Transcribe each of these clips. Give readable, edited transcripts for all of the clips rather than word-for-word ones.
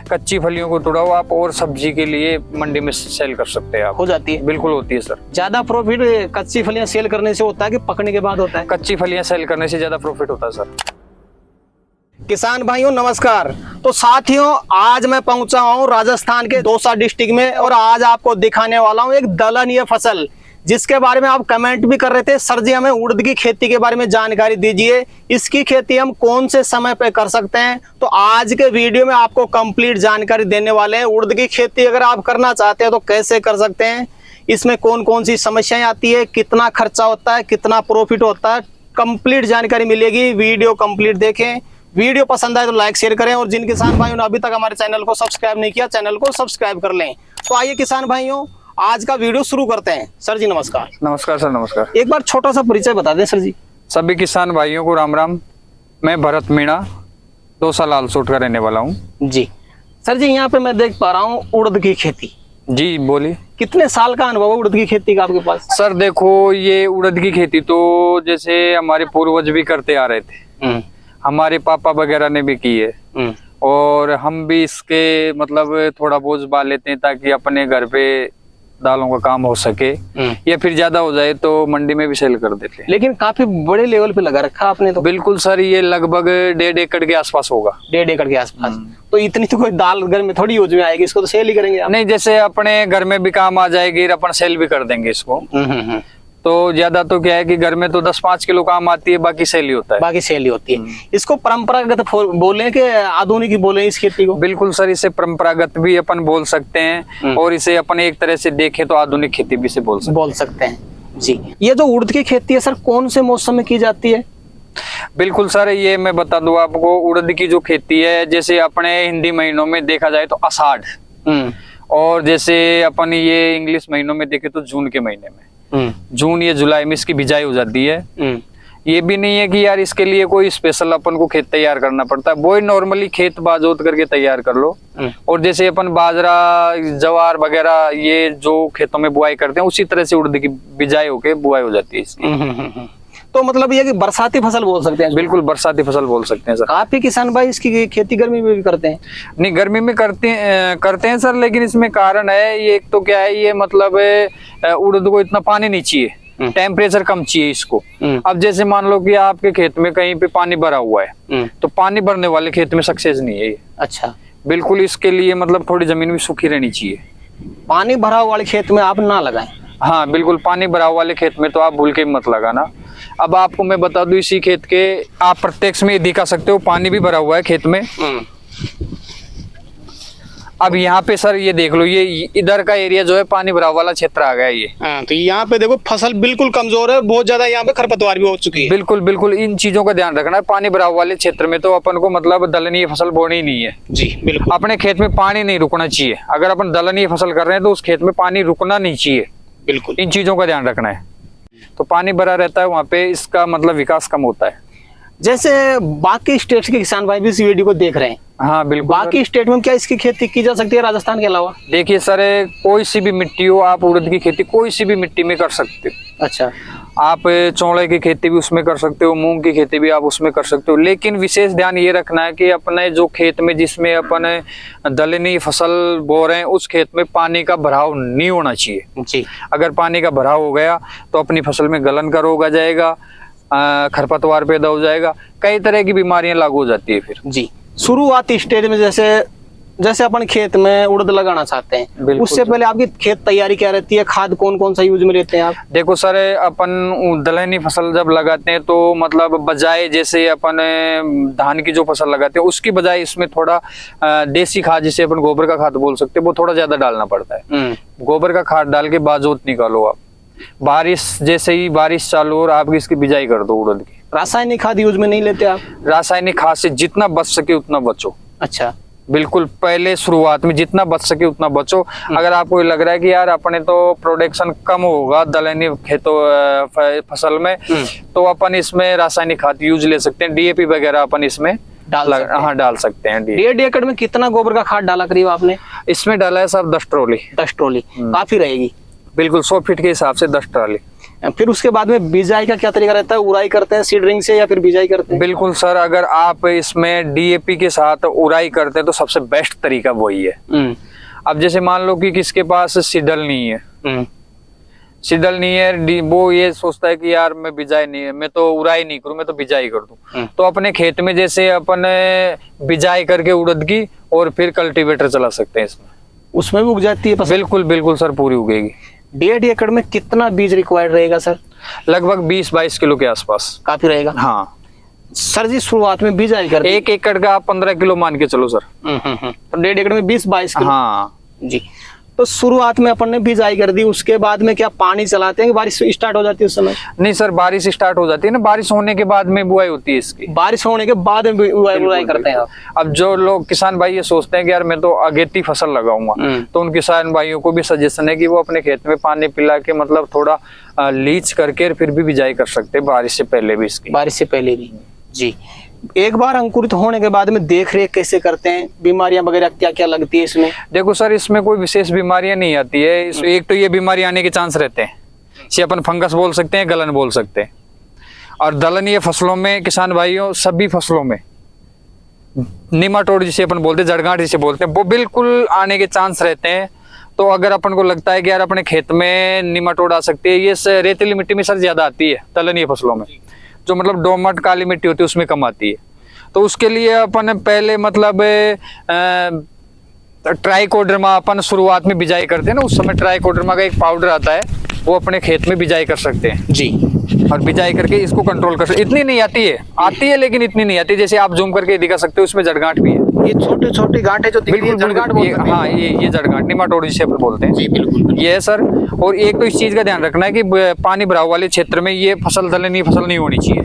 कच्ची फलियों को तोड़ाओ आप और सब्जी के लिए मंडी में सेल कर सकते हैं आप। हो जाती है? बिल्कुल होती है सर। ज्यादा प्रॉफिट कच्ची फलियां सेल करने से होता है कि पकने के बाद होता है? कच्ची फलियां सेल करने से ज्यादा प्रॉफिट होता है सर। किसान भाइयों नमस्कार। तो साथियों, आज मैं पहुंचा हूं राजस्थान के दौसा डिस्ट्रिक्ट में और आज आपको दिखाने वाला हूं एक दलहनीय फसल, जिसके बारे में आप कमेंट भी कर रहे थे, सर जी हमें उड़द की खेती के बारे में जानकारी दीजिए, इसकी खेती हम कौन से समय पे कर सकते हैं। तो आज के वीडियो में आपको कंप्लीट जानकारी देने वाले हैं। उड़द की खेती अगर आप करना चाहते हैं तो कैसे कर सकते हैं, इसमें कौन कौन सी समस्याएं आती है, कितना खर्चा होता है, कितना प्रॉफिट होता है, कंप्लीट जानकारी मिलेगी। वीडियो कंप्लीट देखें, वीडियो पसंद आए तो लाइक शेयर करें और जिन किसान भाइयों ने अभी तक हमारे चैनल को सब्सक्राइब नहीं किया, चैनल को सब्सक्राइब कर लें। तो आइए किसान भाइयों, आज का वीडियो शुरू करते हैं। सर जी नमस्कार। नमस्कार सर। नमस्कार। एक बार छोटा सा परिचय बता दें सर जी। सभी किसान भाइयों को राम राम। मैं भरत मीणा, दौसा लालसोट का रहने वाला हूँ जी। सर जी यहाँ पे मैं देख पा रहा हूँ उड़द की खेती। जी बोलिए। कितने साल का अनुभव है उड़द की खेती का आपके पास? सर देखो, ये उड़द की खेती तो जैसे हमारे पूर्वज भी करते आ रहे थे, हमारे पापा वगैरह ने भी की है और हम भी इसके मतलब थोड़ा बोझ बा लेते हैं ताकि अपने घर पे दालों का काम हो सके या फिर ज्यादा हो जाए तो मंडी में भी सेल कर देते हैं। लेकिन काफी बड़े लेवल पे लगा रखा आपने तो। बिल्कुल सर, ये लगभग 1.5 एकड़ के आसपास होगा। 1.5 एकड़ के आसपास। तो इतनी तो कोई दाल घर में थोड़ी यूज में आएगी, इसको तो सेल ही करेंगे आप? नहीं, जैसे अपने घर में भी काम आ जाएगी, अपन सेल भी कर देंगे इसको। तो ज्यादा तो क्या है कि घर में तो 10-5 किलो काम आती है, बाकी सेल ही होता है। बाकी सेल ही होती है। इसको परंपरागत बोले कि आधुनिक बोले इस खेती को? बिल्कुल सर, इसे परंपरागत भी अपन बोल सकते हैं और इसे अपन एक तरह से देखें तो आधुनिक खेती भी से बोल सकते हैं जी। ये जो उड़द की खेती है सर, कौन से मौसम में की जाती है? बिल्कुल सर, ये मैं बता दूं आपको, उड़द की जो खेती है जैसे अपने हिंदी महीनों में देखा जाए तो आषाढ़, और जैसे अपन ये इंग्लिश महीनों में देखे तो जून के महीने में, जून या जुलाई में इसकी बिजाई हो जाती है। ये भी नहीं है कि यार इसके लिए कोई स्पेशल अपन को खेत तैयार करना पड़ता है, वो नॉर्मली खेत बाजोत करके तैयार कर लो। और जैसे अपन बाजरा, जवार वगैरह ये जो खेतों में बुआई करते हैं, उसी तरह से उड़द की बिजाई होके बुआई हो जाती है इसकी। तो मतलब ये कि बरसाती फसल बोल सकते हैं? बिल्कुल बरसाती फसल बोल सकते हैं सर। काफी किसान भाई इसकी खेती गर्मी में भी करते हैं? नहीं, गर्मी में करते हैं सर, लेकिन इसमें कारण है, ये एक तो क्या है, ये मतलब उड़द को इतना पानी नहीं चाहिए, टेम्परेचर कम चाहिए इसको। अब जैसे मान लो कि आपके खेत में कहीं पे पानी भरा हुआ है, तो पानी भरने वाले खेत में सक्सेस नहीं है ये। अच्छा। बिल्कुल, इसके लिए मतलब थोड़ी जमीन भी सूखी रहनी चाहिए। पानी भरा हुआ वाले खेत में आप ना लगाएं? हाँ बिल्कुल, पानी भरा वाले खेत में तो आप भूल के मत लगाना। अब आपको मैं बता दूं, इसी खेत के आप प्रत्यक्ष में दिखा सकते हो, पानी भी भरा हुआ है खेत में। अब यहाँ पे सर ये देख लो, ये इधर का एरिया जो है पानी भरा वाला क्षेत्र आ गया ये। तो यहाँ पे देखो फसल बिल्कुल कमजोर है, बहुत ज्यादा यहाँ पे खरपतवार भी हो चुकी है। बिल्कुल बिल्कुल, इन चीजों का ध्यान रखना है। पानी भरा वाले क्षेत्र में तो अपन को मतलब दलहनीय फसल बोनी ही नहीं है जी। बिल्कुल, अपने खेत में पानी नहीं रुकना चाहिए। अगर अपन दलहनीय फसल कर रहे हैं तो उस खेत में पानी रुकना नहीं चाहिए। बिल्कुल, इन चीजों का ध्यान रखना है। तो पानी भरा रहता है वहाँ पे, इसका मतलब विकास कम होता है। जैसे बाकी स्टेट के किसान भाई भी इस वीडियो को देख रहे हैं। हाँ बिल्कुल। बाकी स्टेट में क्या इसकी खेती की जा सकती है राजस्थान के अलावा? देखिए सर, कोई सी भी मिट्टी हो, आप उड़द की खेती कोई सी भी मिट्टी में कर सकते हो। अच्छा। आप चौड़े की खेती भी उसमें कर सकते हो, मूंग की खेती भी आप उसमें कर सकते हो, लेकिन विशेष ध्यान ये रखना है कि अपने जो खेत में जिसमें अपन दलहनी फसल बो रहे हैं, उस खेत में पानी का भराव नहीं होना चाहिए जी। अगर पानी का भराव हो गया तो अपनी फसल में गलन का रोग आ जाएगा, खरपतवार पैदा हो जाएगा, कई तरह की बीमारियां लागू हो जाती है फिर जी। शुरुआती स्टेज में जैसे अपन खेत में उड़द लगाना चाहते हैं, उससे पहले आपकी खेत तैयारी क्या रहती है? खाद कौन कौन सा यूज में लेते हैं आप? देखो सर, अपन दलहनी फसल जब लगाते हैं तो मतलब बजाय जैसे अपन धान की जो फसल लगाते हैं उसकी बजाय इसमें थोड़ा देसी खाद, जिसे अपन गोबर का खाद बोल सकते हैं, वो थोड़ा ज्यादा डालना पड़ता है। गोबर का खाद डाल के बाजोत निकालो आप। बारिश जैसे ही बारिश चालू और आप इसकी बिजाई कर दो उड़द की। रासायनिक खाद यूज में नहीं लेते आप? रासायनिक खाद से जितना बच सके उतना बचो। अच्छा। बिल्कुल, पहले शुरुआत में जितना बच सके उतना बचो। अगर आपको लग रहा है कि यार अपने तो प्रोडक्शन कम होगा दलहनी खेतों फसल में, तो अपन इसमें रासायनिक खाद यूज ले सकते हैं। डीएपी वगैरह अपन इसमें डाल सकते हैं। 1.5 एकड़ में कितना गोबर का खाद डाला करीब आपने? इसमें डाला है साहब 10 ट्रॉली। 10 ट्रॉली काफी रहेगी? बिल्कुल, 100 फीट के हिसाब से 10 ट्रॉली। फिर उसके बाद में बिजाई का क्या तरीका रहता है? उड़ाई करते हैं सीडरिंग से या फिर बिजाई करते हैं? बिल्कुल सर, अगर आप इसमें डीएपी के साथ उड़ाई करते हैं तो सबसे बेस्ट तरीका वही है। अब जैसे मान लो कि किसके पास सीडल नहीं है, सीडल नहीं है, वो ये सोचता है कि यार मैं बिजाई नहीं है, मैं तो उड़ाई नहीं करूं, मैं तो बिजाई कर दूं, तो अपने खेत में जैसे अपन बिजाई करके उड़द की और फिर कल्टीवेटर चला सकते हैं इसमें, उसमें भी उग जाती है फसल? बिल्कुल बिल्कुल सर, पूरी उगेगी। 1.5 एकड़ में कितना बीज रिक्वायर्ड रहेगा सर? लगभग 20-22 किलो के आसपास। काफी रहेगा। हाँ सर जी, शुरुआत में बिजाई कर 1 एकड़ का आप 15 किलो मान के चलो सर। तो 1.5 एकड़ में 20-22 किलो। हाँ जी, तो शुरुआत में अपन ने बिजाई कर दी, उसके बाद में क्या पानी चलाते हैं कि बारिश स्टार्ट हो जाती है उस समय? नहीं सर, बारिश स्टार्ट हो जाती है ना, बारिश होने के बाद में बुआई होती है इसकी। बारिश होने के बाद में बुआई करते हैं आप? अब जो लोग किसान भाई ये सोचते हैं कि यार मैं तो अगेती फसल लगाऊंगा, तो उन किसान भाइयों को भी सजेशन है कि वो अपने खेत में पानी पिला के मतलब थोड़ा लीच करके फिर भी बिजाई कर सकते हैं, बारिश से पहले भी इसकी। बारिश से पहले भी। जी, एक बार अंकुरित होने के बाद में देख रेख कैसे करते हैं? बीमारियां वगैरह क्या क्या लगती है इसमें? देखो सर, इसमें कोई विशेष बीमारियां नहीं आती है। एक तो ये बीमारी आने के चांस रहते हैं, इसे अपन फंगस बोल सकते हैं, गलन बोल सकते हैं। और दलनीय फसलों में किसान भाइयों, सभी फसलों में निमाटोड जिसे अपन बोलते हैं, जड़गांठ जिसे बोलते हैं, वो बिल्कुल आने के चांस रहते हैं। तो अगर अपन को लगता है कि यार अपने खेत में निमाटोड आ सकती है, ये रेतीली मिट्टी में सर ज्यादा आती है दलनीय फसलों में, जो मतलब दोमट काली मिट्टी होती है उसमें कम आती है। तो उसके लिए अपन पहले मतलब ट्राइकोडर्मा अपन शुरुआत में बिजाई करते हैं ना, उस समय ट्राइकोडर्मा का एक पाउडर आता है, वो अपने खेत में बिजाई कर सकते हैं जी। और बिजाई करके इसको कंट्रोल कर सकते। इतनी नहीं आती है लेकिन इतनी नहीं आती, जैसे आप जूम करके दिखा सकते हो, उसमें जड़गांठ भी है। ये छोटे छोटे गांठे जो दिख रही है, जड़गांठ बोलते हैं। हाँ, ये जड़गांठ निमाटोड जिसे अपन बोलते हैं। जी बिल्कुल, ये है सर। और एक तो इस चीज का ध्यान रखना है कि पानी भराव वाले क्षेत्र में ये फसल दलनीय फसल नहीं होनी चाहिए।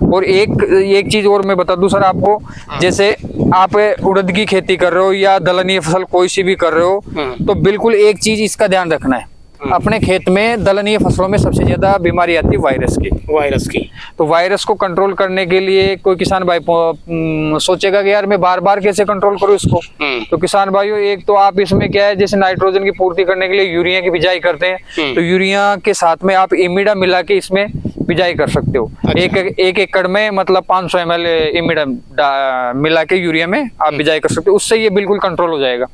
और एक चीज और मैं बता दूं सर आपको, जैसे आप उड़द की खेती कर रहे हो या दलनीय फसल कोई सी भी कर रहे हो, तो बिल्कुल एक चीज इसका ध्यान रखना है, अपने खेत में दलनीय फसलों में सबसे ज्यादा बीमारी आती है वायरस की। तो वायरस को कंट्रोल करने के लिए कोई किसान भाई सोचेगा कि यार मैं बार बार कैसे कंट्रोल करूं इसको, तो किसान भाइयों, एक तो आप इसमें क्या है, जैसे नाइट्रोजन की पूर्ति करने के लिए यूरिया की बिजाई करते हैं, तो यूरिया के साथ में आप इमिडा मिला के इसमें बिजाई कर सकते हो। अच्छा। एक एकड़ में मतलब 500 ml इमिडा मिला के यूरिया में आप बिजाई कर सकते हो, उससे ये बिल्कुल कंट्रोल हो जाएगा।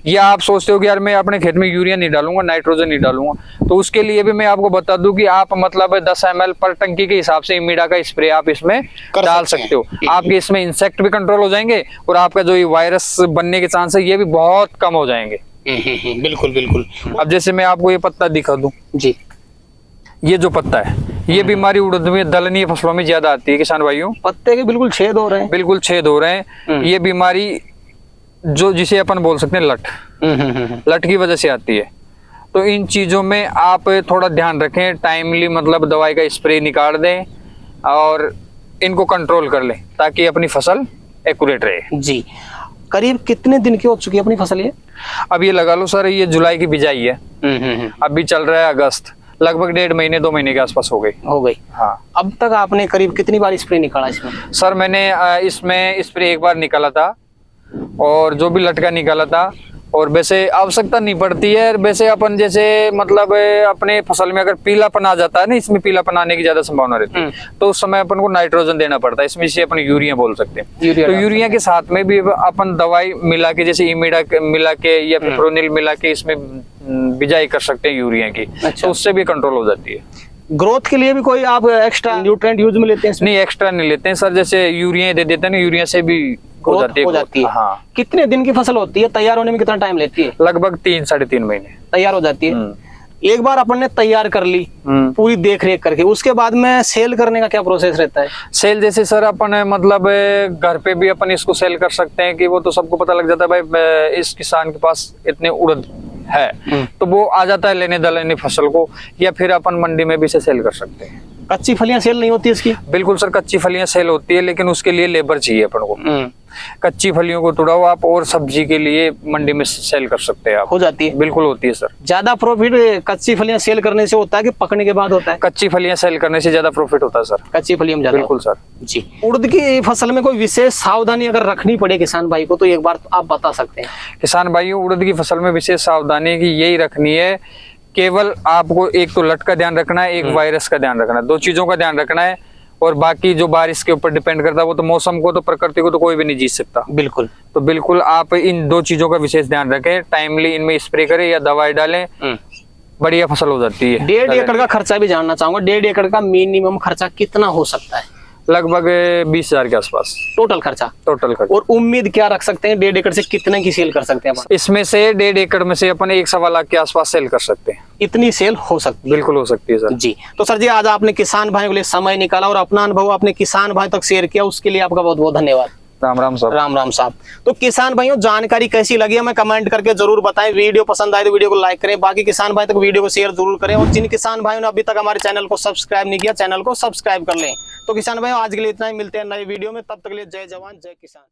या आप सोचते हो कि यार मैं अपने खेत में यूरिया नहीं डालूंगा, नाइट्रोजन नहीं डालूंगा, तो उसके लिए भी मैं आपको बता दूं कि आप मतलब 10 ml पर टंकी के हिसाब से इमिडा का स्प्रे आप इसमें डाल सकते हो। आपके इसमें इंसेक्ट भी कंट्रोल हो जाएंगे और आपका जो ये वायरस बनने के चांस है ये भी बहुत कम हो जाएंगे। बिल्कुल बिल्कुल। अब जैसे मैं आपको ये पत्ता दिखा दूं जी, ये जो पत्ता है, ये बीमारी उड़द में दलनीय फसलों में ज्यादा आती है किसान भाइयों। पत्ते के बिल्कुल छेद हो रहे हैं, बिल्कुल छेद हो रहे हैं। ये बीमारी जो जिसे अपन बोल सकते हैं लट की वजह से आती है। तो इन चीजों में आप थोड़ा ध्यान रखें, टाइमली मतलब दवाई का स्प्रे निकाल दें और इनको कंट्रोल कर लें ताकि अपनी फसल एक्यूरेट रहे। जी, करीब कितने दिन की हो चुकी है अपनी फसल ये? अब ये लगा लो सर, ये जुलाई की बिजाई है, अभी चल रहा है अगस्त, लगभग 1.5 महीने 2 महीने के आसपास हो गई। हाँ। अब तक आपने करीब कितनी बार स्प्रे निकाला इसमें? सर मैंने इसमें स्प्रे एक बार निकाला था और जो भी लटका निकाला था, और वैसे आवश्यकता नहीं पड़ती है। वैसे अपन जैसे मतलब अपने फसल में अगर पीलापन आ जाता है ना, इसमें पीलापन आने की ज्यादा संभावना रहती है, तो उस समय अपन को नाइट्रोजन देना पड़ता है, इसमें इसे अपन यूरिया बोल सकते हैं। तो यूरिया के साथ में भी अपन दवाई मिला के, जैसे इमिडा मिला के या फिप्रोनिल मिला के इसमें बिजाई कर सकते हैं यूरिया की। अच्छा। तो उससे भी कंट्रोल हो जाती है। ग्रोथ के लिए भी कोई आप एक्स्ट्रा न्यूट्रिएंट यूज में लेते हैं? नहीं, एक्स्ट्रा नहीं लेते हैं सर, जैसे यूरिया दे देते हैं ना, यूरिया से भी हो जाती है। हाँ। कितने दिन की फसल होती है? तैयार होने में कितना टाइम लेती है? लगभग 3-3.5 महीने तैयार हो जाती है। एक बार अपन ने तैयार कर ली पूरी देख रेख करके, उसके बाद में सेल करने का क्या प्रोसेस रहता है? सेल जैसे सर अपन मतलब घर पे भी अपन इसको सेल कर सकते हैं कि वो तो सबको पता लग जाता है भाई इस किसान के पास इतने उड़द है, तो वो आ जाता है लेने दलने फसल को, या फिर अपन मंडी में भी इसे सेल कर सकते हैं। कच्ची फलियां सेल नहीं होती इसकी? बिल्कुल सर, कच्ची फलियां सेल होती है, लेकिन उसके लिए लेबर चाहिए अपन को। कच्ची फलियों को तोड़ाओ आप और सब्जी के लिए मंडी में सेल कर सकते हैं आप। हो जाती है? बिल्कुल होती है सर। ज्यादा प्रॉफिट कच्ची फलियां सेल करने से होता है कि पकने के बाद होता है? कच्ची फलियां सेल करने से ज्यादा प्रॉफिट होता है सर, कच्ची फलियां ज्यादा। बिल्कुल सर। जी, उड़द की फसल में कोई विशेष सावधानी अगर रखनी पड़े किसान भाई को, तो एक बार आप बता सकते हैं? किसान भाइयों, उड़द की फसल में विशेष सावधानी की यही रखनी है केवल आपको एक तो लट का ध्यान रखना है, एक वायरस का ध्यान रखना है, 2 चीजों का ध्यान रखना है। और बाकी जो बारिश के ऊपर डिपेंड करता है वो तो मौसम को, तो प्रकृति को तो कोई भी नहीं जीत सकता। बिल्कुल। तो बिल्कुल आप इन 2 चीजों का विशेष ध्यान रखें, टाइमली इनमें स्प्रे करें या दवाई डालें, बढ़िया फसल हो जाती है। 1.5 एकड़ का खर्चा भी जानना चाहूंगा, 1.5 एकड़ का मिनिमम खर्चा कितना हो सकता है? लगभग 20,000 के आसपास टोटल खर्चा। टोटल खर्च। और उम्मीद क्या रख सकते हैं, 1.5 एकड़ से कितने की सेल कर सकते हैं अपन? इसमें से 1.5 एकड़ में से अपन 1-1.25 लाख के आसपास सेल कर सकते हैं। इतनी सेल हो सकती है? बिल्कुल हो सकती है सर जी। तो सर जी, आज आपने किसान भाइयों के लिए समय निकाला और अपना अनुभव अपने किसान भाई तक शेयर किया, उसके लिए आपका बहुत बहुत धन्यवाद। राम राम साहब। राम राम साहब। तो किसान भाइयों, जानकारी कैसी लगी हमें कमेंट करके जरूर बताएं। वीडियो पसंद आए तो वीडियो को लाइक करें, बाकी किसान भाई तक वीडियो को शेयर जरूर करें, और जिन किसान भाइयों ने अभी तक हमारे चैनल को सब्सक्राइब नहीं किया, चैनल को सब्सक्राइब कर लें। तो किसान भाइयों, आज के लिए इतना ही, मिलते हैं नए वीडियो में, तब तक के लिए जय जवान जय किसान।